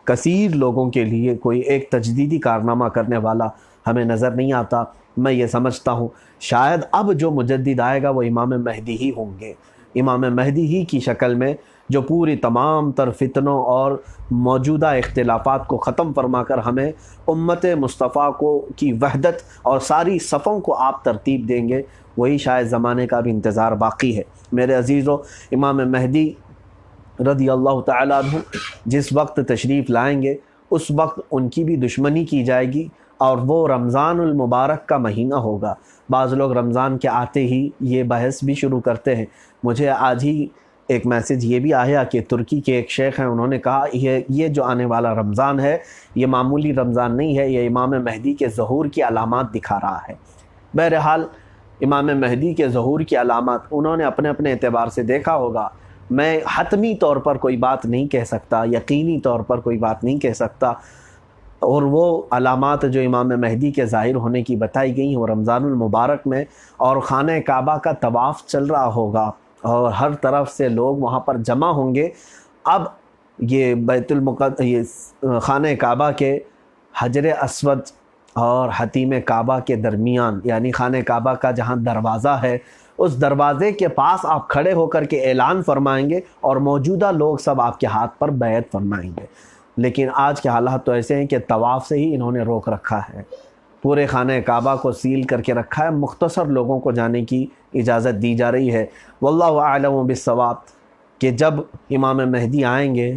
کثیر لوگوں کے لیے کوئی ایک تجدیدی کارنامہ کرنے والا ہمیں نظر نہیں آتا۔ میں یہ سمجھتا ہوں شاید اب جو مجدد آئے گا وہ امام مہدی ہی ہوں گے، امام مہدی ہی کی شکل میں، جو پوری تمام تر فتنوں اور موجودہ اختلافات کو ختم فرما کر ہمیں امت مصطفیٰ کی وحدت اور ساری صفوں کو آپ ترتیب دیں گے۔ وہی شاید زمانے کا بھی انتظار باقی ہے۔ میرے عزیزو، امام مہدی رضی اللہ تعالیٰ عنہ جس وقت تشریف لائیں گے اس وقت ان کی بھی دشمنی کی جائے گی، اور وہ رمضان المبارک کا مہینہ ہوگا۔ بعض لوگ رمضان کے آتے ہی یہ بحث بھی شروع کرتے ہیں۔ مجھے آج ہی ایک میسیج یہ بھی آیا کہ ترکی کے ایک شیخ ہیں، انہوں نے کہا یہ جو آنے والا رمضان ہے یہ معمولی رمضان نہیں ہے، یہ امام مہدی کے ظہور کی علامات دکھا رہا ہے۔ بہرحال امام مہدی کے ظہور کی علامات انہوں نے اپنے اپنے اعتبار سے دیکھا ہوگا۔ میں حتمی طور پر کوئی بات نہیں کہہ سکتا، یقینی طور پر کوئی بات نہیں کہہ سکتا، اور وہ علامات جو امام مہدی کے ظاہر ہونے کی بتائی گئی ہیں وہ رمضان المبارک میں، اور خانہ کعبہ کا طواف چل رہا ہوگا اور ہر طرف سے لوگ وہاں پر جمع ہوں گے۔ اب یہ یہ خانہ کعبہ کے حجر اسود اور حتیم کعبہ کے درمیان، یعنی خانہ کعبہ کا جہاں دروازہ ہے اس دروازے کے پاس آپ کھڑے ہو کر کے اعلان فرمائیں گے اور موجودہ لوگ سب آپ کے ہاتھ پر بیعت فرمائیں گے۔ لیکن آج کے حالات تو ایسے ہیں کہ طواف سے ہی انہوں نے روک رکھا ہے، پورے خانہ کعبہ کو سیل کر کے رکھا ہے، مختصر لوگوں کو جانے کی اجازت دی جا رہی ہے۔ واللہ اعلم بالصواب کہ جب امام مہدی آئیں گے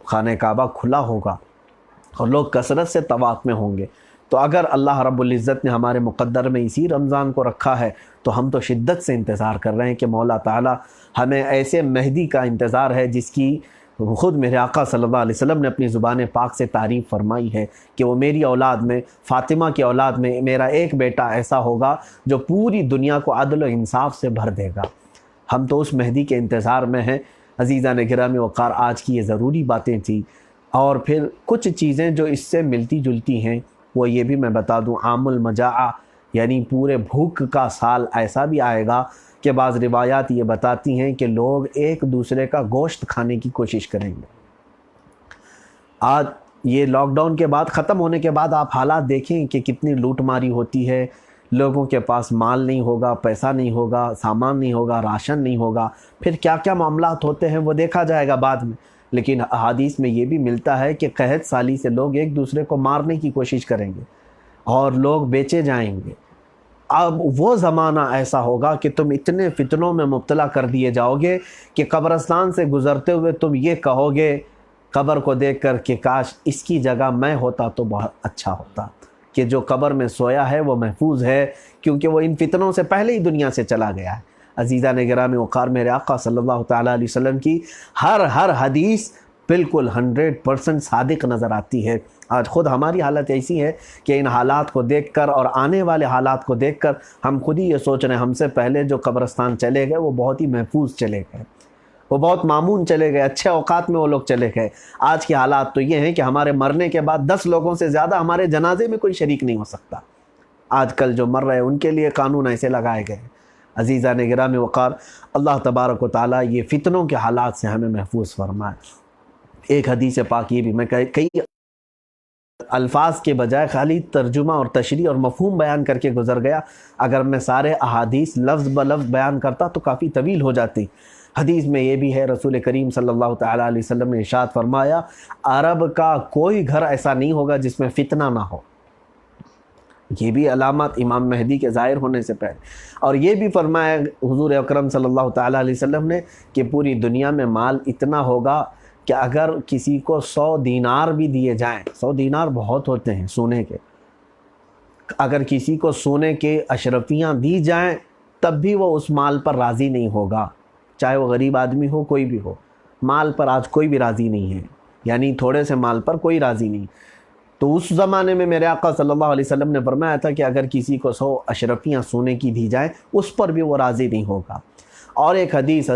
خانہ کعبہ کھلا ہوگا اور لوگ کثرت سے طواف میں ہوں گے، تو اگر اللہ رب العزت نے ہمارے مقدر میں اسی رمضان کو رکھا ہے تو ہم تو شدت سے انتظار کر رہے ہیں کہ مولا تعالی ہمیں ایسے مہدی کا انتظار ہے جس کی خود میرے آقا صلی اللہ علیہ وسلم نے اپنی زبان پاک سے تعریف فرمائی ہے کہ وہ میری اولاد میں، فاطمہ کی اولاد میں میرا ایک بیٹا ایسا ہوگا جو پوری دنیا کو عدل و انصاف سے بھر دے گا۔ ہم تو اس مہدی کے انتظار میں ہیں۔ عزیزان گرامی وقار، آج کی یہ ضروری باتیں تھیں، اور پھر کچھ چیزیں جو اس سے ملتی جلتی ہیں وہ یہ بھی میں بتا دوں۔ عام المجاعہ یعنی پورے بھوک کا سال ایسا بھی آئے گا کہ بعض روایات یہ بتاتی ہیں کہ لوگ ایک دوسرے کا گوشت کھانے کی کوشش کریں گے۔ آج یہ لاک ڈاؤن کے بعد، ختم ہونے کے بعد آپ حالات دیکھیں کہ کتنی لوٹ ماری ہوتی ہے، لوگوں کے پاس مال نہیں ہوگا، پیسہ نہیں ہوگا، سامان نہیں ہوگا، راشن نہیں ہوگا، پھر کیا کیا معاملات ہوتے ہیں وہ دیکھا جائے گا بعد میں۔ لیکن احادیث میں یہ بھی ملتا ہے کہ قحط سالی سے لوگ ایک دوسرے کو مارنے کی کوشش کریں گے اور لوگ بیچے جائیں گے۔ اب وہ زمانہ ایسا ہوگا کہ تم اتنے فتنوں میں مبتلا کر دیے جاؤ گے کہ قبرستان سے گزرتے ہوئے تم یہ کہو گے قبر کو دیکھ کر کہ کاش اس کی جگہ میں ہوتا تو بہت اچھا ہوتا، کہ جو قبر میں سویا ہے وہ محفوظ ہے، کیونکہ وہ ان فتنوں سے پہلے ہی دنیا سے چلا گیا ہے۔ عزیزان گرامی وقار، میرے آقا صلی اللہ تعالیٰ علیہ وسلم کی ہر حدیث بالکل 100% صادق نظر آتی ہے۔ آج خود ہماری حالت ایسی ہے کہ ان حالات کو دیکھ کر اور آنے والے حالات کو دیکھ کر ہم خود ہی یہ سوچ رہے ہیں ہم سے پہلے جو قبرستان چلے گئے وہ بہت ہی محفوظ چلے گئے، وہ بہت مامون چلے گئے، اچھے اوقات میں وہ لوگ چلے گئے۔ آج کے حالات تو یہ ہیں کہ ہمارے مرنے کے بعد 10 لوگوں سے زیادہ ہمارے جنازے میں کوئی شریک نہیں ہو سکتا۔ آج کل جو مر رہے ہیں ان کے لیے قانون ایسے لگائے گئے۔ عزیزان گرامی وقار، اللہ تبارک و تعالیٰ یہ فتنوں کے حالات سے ہمیں محفوظ فرمائے۔ ایک حدیث پاک یہ بھی، میں کئی الفاظ کے بجائے خالی ترجمہ اور تشریح اور مفہوم بیان کر کے گزر گیا، اگر میں سارے احادیث لفظ بلفظ بیان کرتا تو کافی طویل ہو جاتی۔ حدیث میں یہ بھی ہے، رسول کریم صلی اللہ تعالیٰ علیہ وسلم نے ارشاد فرمایا، عرب کا کوئی گھر ایسا نہیں ہوگا جس میں فتنہ نہ ہو۔ یہ بھی علامات امام مہدی کے ظاہر ہونے سے پہلے، اور یہ بھی فرمایا حضور اکرم صلی اللہ تعالیٰ علیہ وسلم نے کہ پوری دنیا میں مال اتنا ہوگا کہ اگر کسی کو 100 دینار بھی دیے جائیں، 100 دینار بہت ہوتے ہیں سونے کے، اگر کسی کو سونے کے اشرفیاں دی جائیں تب بھی وہ اس مال پر راضی نہیں ہوگا، چاہے وہ غریب آدمی ہو کوئی بھی ہو۔ مال پر آج کوئی بھی راضی نہیں ہے، یعنی تھوڑے سے مال پر کوئی راضی نہیں۔ تو اس زمانے میں میرے آقا صلی اللہ علیہ وسلم نے فرمایا تھا کہ اگر کسی کو 100 اشرفیاں سونے کی دی جائیں اس پر بھی وہ راضی نہیں ہوگا۔ اور ایک حدیث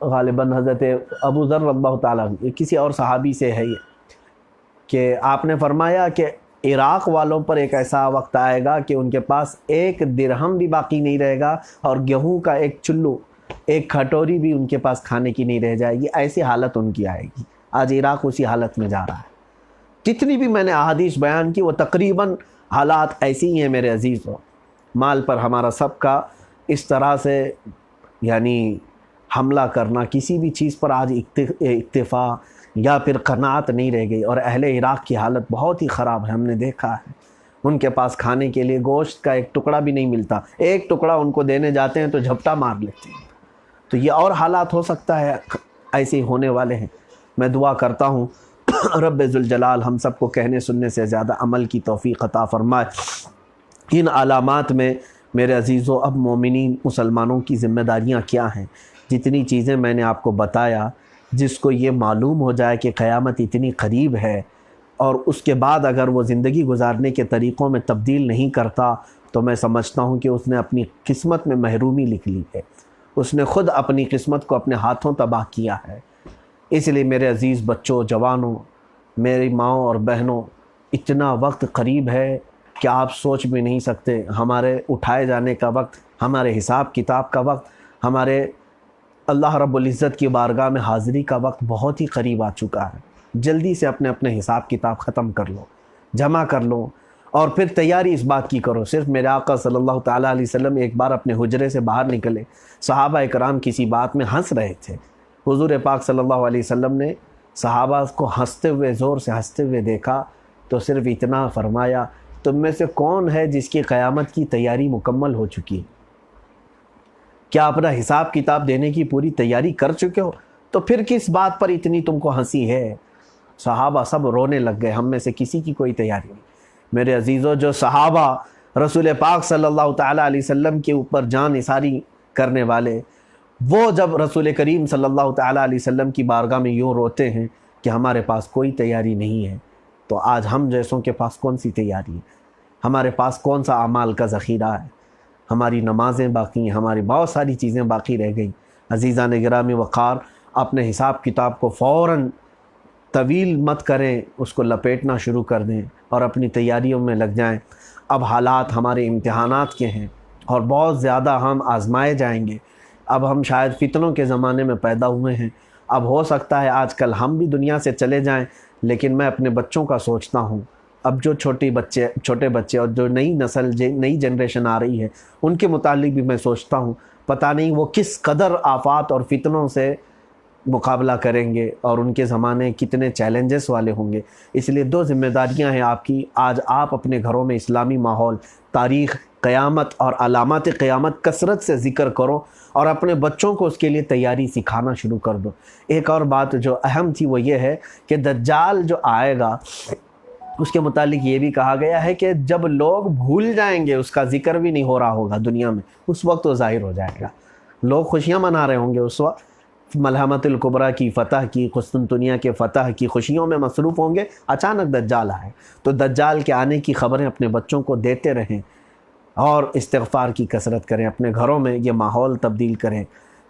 غالباً حضرت ابو ذر رضی اللہ تعالیٰ کسی اور صحابی سے ہے یہ، کہ آپ نے فرمایا کہ عراق والوں پر ایک ایسا وقت آئے گا کہ ان کے پاس 1 درہم بھی باقی نہیں رہے گا، اور گیہوں کا ایک چلو، ایک کھٹوری بھی ان کے پاس کھانے کی نہیں رہ جائے گی۔ ایسی حالت ان کی آئے گی۔ آج عراق اسی حالت میں جا رہا ہے۔ جتنی بھی میں نے احادیث بیان کی وہ تقریباً حالات ایسی ہی ہیں میرے عزیزوں، مال پر ہمارا سب کا اس طرح سے یعنی حملہ کرنا، کسی بھی چیز پر آج اکتفا یا پھر قناعت نہیں رہ گئی، اور اہل عراق کی حالت بہت ہی خراب ہے، ہم نے دیکھا ہے ان کے پاس کھانے کے لیے گوشت کا ایک ٹکڑا بھی نہیں ملتا، ایک ٹکڑا ان کو دینے جاتے ہیں تو جھپٹا مار لیتے ہیں۔ تو یہ اور حالات ہو سکتا ہے، ایسے ہی ہونے والے ہیں۔ میں دعا کرتا ہوں رب ذوالجلال ہم سب کو کہنے سننے سے زیادہ عمل کی توفیق عطا فرمائے۔ ان علامات میں میرے عزیزوں اب مومنین مسلمانوں کی ذمہ داریاں کیا ہیں؟ جتنی چیزیں میں نے آپ کو بتایا، جس کو یہ معلوم ہو جائے کہ قیامت اتنی قریب ہے، اور اس کے بعد اگر وہ زندگی گزارنے کے طریقوں میں تبدیل نہیں کرتا، تو میں سمجھتا ہوں کہ اس نے اپنی قسمت میں محرومی لکھ لی ہے، اس نے خود اپنی قسمت کو اپنے ہاتھوں تباہ کیا ہے۔ اس لیے میرے عزیز بچوں، جوانوں، میری ماؤں اور بہنوں، اتنا وقت قریب ہے کہ آپ سوچ بھی نہیں سکتے۔ ہمارے اٹھائے جانے کا وقت، ہمارے حساب کتاب کا وقت، ہمارے اللہ رب العزت کی بارگاہ میں حاضری کا وقت بہت ہی قریب آ چکا ہے۔ جلدی سے اپنے حساب کتاب ختم کر لو، جمع کر لو، اور پھر تیاری اس بات کی کرو۔ صرف میرے آقا صلی اللہ تعالیٰ علیہ وسلم ایک بار اپنے حجرے سے باہر نکلے، صحابہ اکرام کسی بات میں ہنس رہے تھے، حضور پاک صلی اللہ علیہ وسلم نے صحابہ کو ہنستے ہوئے، زور سے ہنستے ہوئے دیکھا تو صرف اتنا فرمایا، تم میں سے کون ہے جس کی قیامت کی تیاری مکمل ہو چکی ہے؟ کیا اپنا حساب کتاب دینے کی پوری تیاری کر چکے ہو؟ تو پھر کس بات پر اتنی تم کو ہنسی ہے؟ صحابہ سب رونے لگ گئے، ہم میں سے کسی کی کوئی تیاری نہیں۔ میرے عزیزوں، جو صحابہ رسول پاک صلی اللہ تعالیٰ علیہ وسلم کے اوپر جان نثاری کرنے والے، وہ جب رسول کریم صلی اللہ تعالیٰ علیہ وسلم کی بارگاہ میں یوں روتے ہیں کہ ہمارے پاس کوئی تیاری نہیں ہے، تو آج ہم جیسوں کے پاس کون سی تیاری ہے؟ ہمارے پاس کون سا اعمال کا ذخیرہ ہے؟ ہماری نمازیں باقی ہیں، ہماری بہت ساری چیزیں باقی رہ گئیں۔ عزیزان گرامی وقار، اپنے حساب کتاب کو فوراً طویل مت کریں، اس کو لپیٹنا شروع کر دیں اور اپنی تیاریوں میں لگ جائیں۔ اب حالات ہمارے امتحانات کے ہیں اور بہت زیادہ ہم آزمائے جائیں گے۔ اب ہم شاید فتنوں کے زمانے میں پیدا ہوئے ہیں، اب ہو سکتا ہے آج کل ہم بھی دنیا سے چلے جائیں، لیکن میں اپنے بچوں کا سوچتا ہوں، اب جو چھوٹے بچے اور جو نئی نسل، نئی جنریشن آ رہی ہے، ان کے متعلق بھی میں سوچتا ہوں پتہ نہیں وہ کس قدر آفات اور فتنوں سے مقابلہ کریں گے، اور ان کے زمانے کتنے چیلنجز والے ہوں گے۔ اس لیے دو ذمہ داریاں ہیں آپ کی۔ آج آپ اپنے گھروں میں اسلامی ماحول، تاریخ، قیامت اور علامات قیامت کثرت سے ذکر کرو، اور اپنے بچوں کو اس کے لیے تیاری سکھانا شروع کر دو۔ ایک اور بات جو اہم تھی وہ یہ ہے کہ دجال جو آئے گا، اس کے متعلق یہ بھی کہا گیا ہے کہ جب لوگ بھول جائیں گے، اس کا ذکر بھی نہیں ہو رہا ہوگا دنیا میں، اس وقت وہ ظاہر ہو جائے گا۔ لوگ خوشیاں منا رہے ہوں گے اس وقت، ملحمت الکبریٰ کی فتح کی، قسطنطنیہ کے فتح کی خوشیوں میں مصروف ہوں گے، اچانک دجال آئے۔ تو دجال کے آنے کی خبریں اپنے بچوں کو دیتے رہیں، اور استغفار کی کثرت کریں، اپنے گھروں میں یہ ماحول تبدیل کریں۔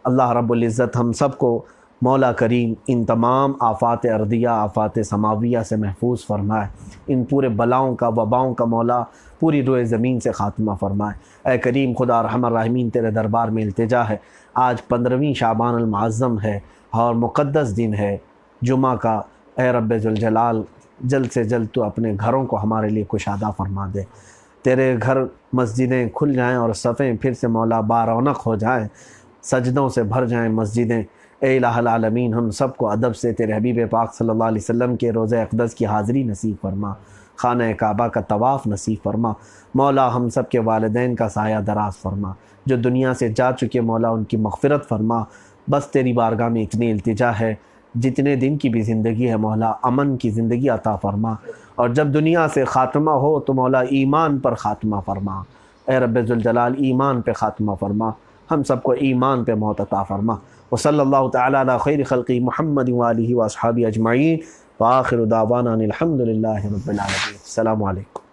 اللہ رب العزت ہم سب کو مولا کریم ان تمام آفات ارضیہ، آفات سماویہ سے محفوظ فرمائے، ان پورے بلاؤں کا، وباؤں کا مولا پوری روئے زمین سے خاتمہ فرمائے۔ اے کریم خدا ارحم الراحمین، تیرے دربار میں التجا ہے، آج 15ویں شعبان المعظم ہے اور مقدس دن ہے جمعہ کا۔ اے رب ذوالجلال، جلد سے جلد تو اپنے گھروں کو ہمارے لیے کشادہ فرما دے، تیرے گھر مسجدیں کھل جائیں اور صفیں پھر سے مولا بارونق ہو جائیں، سجدوں سے بھر جائیں مسجدیں۔ اے الہ العالمین، ہم سب کو ادب سے تیرے حبیب پاک صلی اللہ علیہ وسلم کے روضہ اقدس کی حاضری نصیب فرما، خانہ کعبہ کا طواف نصیب فرما۔ مولا ہم سب کے والدین کا سایہ دراز فرما، جو دنیا سے جا چکے مولا ان کی مغفرت فرما۔ بس تیری بارگاہ میں اتنی التجا ہے، جتنے دن کی بھی زندگی ہے مولا امن کی زندگی عطا فرما، اور جب دنیا سے خاتمہ ہو تو مولا ایمان پر خاتمہ فرما۔ اے رب ذوالجلال، ایمان پہ خاتمہ فرما، ہم سب کو ایمان پہ موت عطا فرما۔ وصلی اللہ تعالیٰ علی خیر خلقی محمد وآلہ واصحابہ اجمعین، وآخر دعوانا الحمد للہ رب العالمین۔ السلام علیکم۔